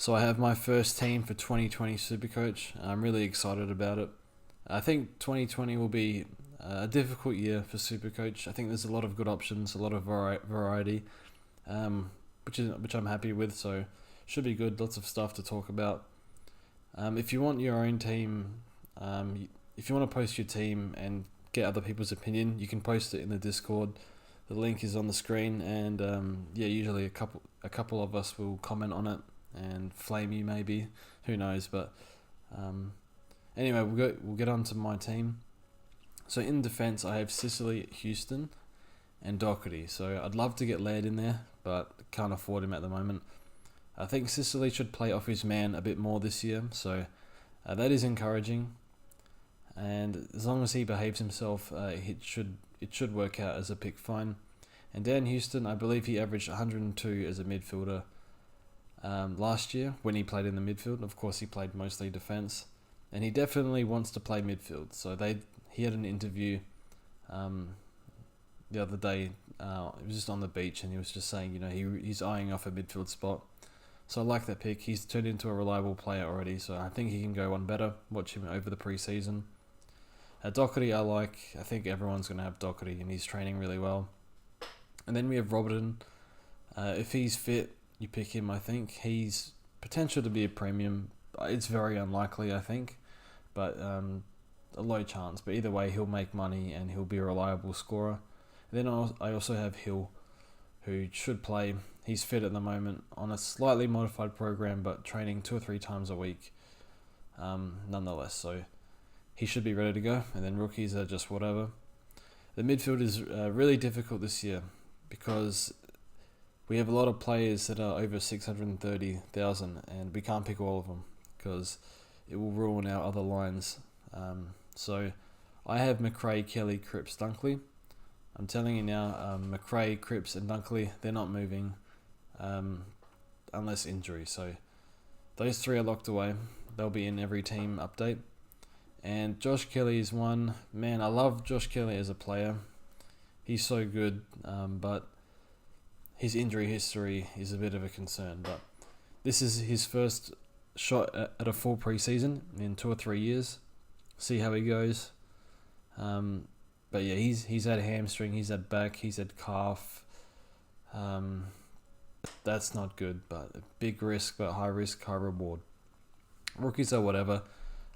So I have my first team for 2020 Supercoach. I'm really excited about it. I think 2020 will be a difficult year for Supercoach. I think there's a lot of good options, a lot of variety, which I'm happy with. So should be good. Lots of stuff to talk about. If you want your own team, if you want to post your team and get other people's opinion, you can post it in the Discord. The link is on the screen, and usually a couple of us will comment on it and flame you, maybe. Who knows? But anyway, we'll get on to my team. So in defense, I have Sicily, Houston, and Doherty. So I'd love to get Laird in there, but can't afford him at the moment. I think Sicily should play off his man a bit more this year, so that is encouraging. And as long as he behaves himself, it should work out as a pick fine. And Dan Houston, I believe he averaged 102 as a midfielder last year when he played in the midfield. Of course, he played mostly defense, and he definitely wants to play midfield. So he had an interview the other day. It was just on the beach, and he was just saying, he's eyeing off a midfield spot. So I like that pick. He's turned into a reliable player already, so I think he can go one better. Watch him over the preseason. Doherty I like. I think everyone's going to have Doherty, and he's training really well. And then we have Robertson. If he's fit, you pick him, I think. He's potential to be a premium. It's very unlikely, I think, but a low chance. But either way, he'll make money, and he'll be a reliable scorer. And then I also have Hill, who should play. He's fit at the moment on a slightly modified program, but training 2 or 3 times a week nonetheless. So he should be ready to go. And then rookies are just whatever. The midfield is really difficult this year because we have a lot of players that are over 630,000, and we can't pick all of them because it will ruin our other lines. So I have McRae, Kelly, Cripps, Dunkley. I'm telling you now, McRae, Cripps, and Dunkley, they're not moving unless injury. So those 3 are locked away. They'll be in every team update. And Josh Kelly is one. Man, I love Josh Kelly as a player. He's so good, but his injury history is a bit of a concern. But this is his first shot at a full preseason in 2 or 3 years. See how he goes. But yeah, he's had hamstring, he's had back, he's had calf. That's not good, but a big risk, but high risk, high reward. Rookies are whatever.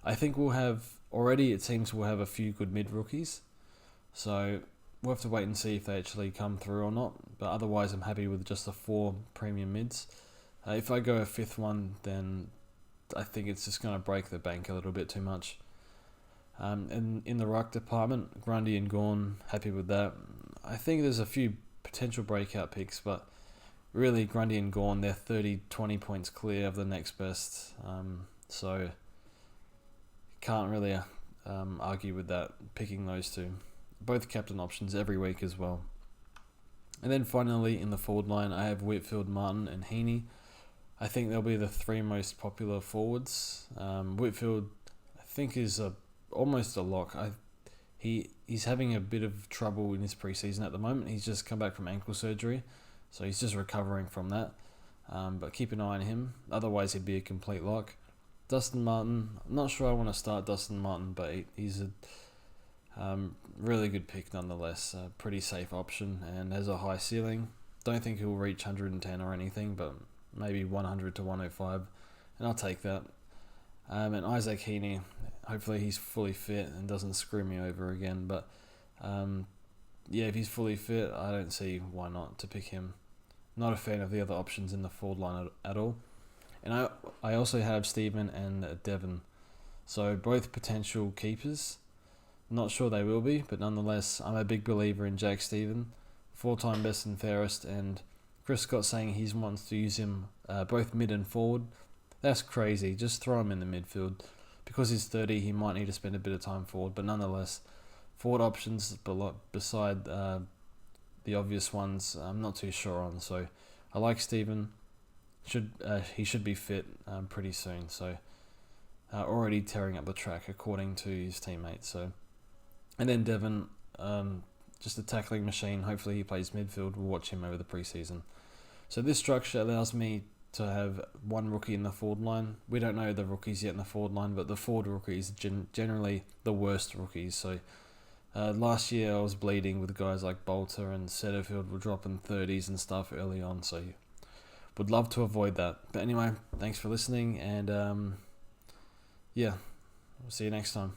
I think it seems we'll have a few good mid-rookies. So we'll have to wait and see if they actually come through or not. But otherwise, I'm happy with just the 4 premium mids. If I go a 5th one, then I think it's just going to break the bank a little bit too much. And in the ruck department, Grundy and Gawn, happy with that. I think there's a few potential breakout picks, but really Grundy and Gawn, they're 20 points clear of the next best. So can't really argue with that, picking those 2. Both captain options every week as well. And then finally in the forward line, I have Whitfield, Martin, and Heaney. I think they'll be the 3 most popular forwards. Whitfield, I think, is almost a lock. He's having a bit of trouble in his preseason at the moment. He's just come back from ankle surgery, so he's just recovering from that. But keep an eye on him. Otherwise, he'd be a complete lock. Dustin Martin, I'm not sure I want to start Dustin Martin, but he's a really good pick nonetheless. A pretty safe option and has a high ceiling. Don't think he'll reach 110 or anything, but maybe 100 to 105, and I'll take that. And Isaac Heaney, hopefully he's fully fit and doesn't screw me over again. But if he's fully fit, I don't see why not to pick him. Not a fan of the other options in the forward line at all. And I also have Stephen and Devon. So both potential keepers. Not sure they will be, but nonetheless, I'm a big believer in Jack Stephen. 4-time best and fairest, and Chris Scott saying he wants to use him both mid and forward. That's crazy. Just throw him in the midfield. Because he's 30, he might need to spend a bit of time forward, but nonetheless, forward options beside the obvious ones, I'm not too sure on. So I like Stephen. He should be fit pretty soon. So already tearing up the track according to his teammates. So, and then Devon, just a tackling machine. Hopefully he plays midfield. We'll watch him over the preseason. So this structure allows me to have one rookie in the forward line. We don't know the rookies yet in the forward line, but the forward rookies generally the worst rookies. So last year I was bleeding with guys like Bolter and Setterfield were dropping 30s and stuff early on. So would love to avoid that. But anyway, thanks for listening, and yeah, we'll see you next time.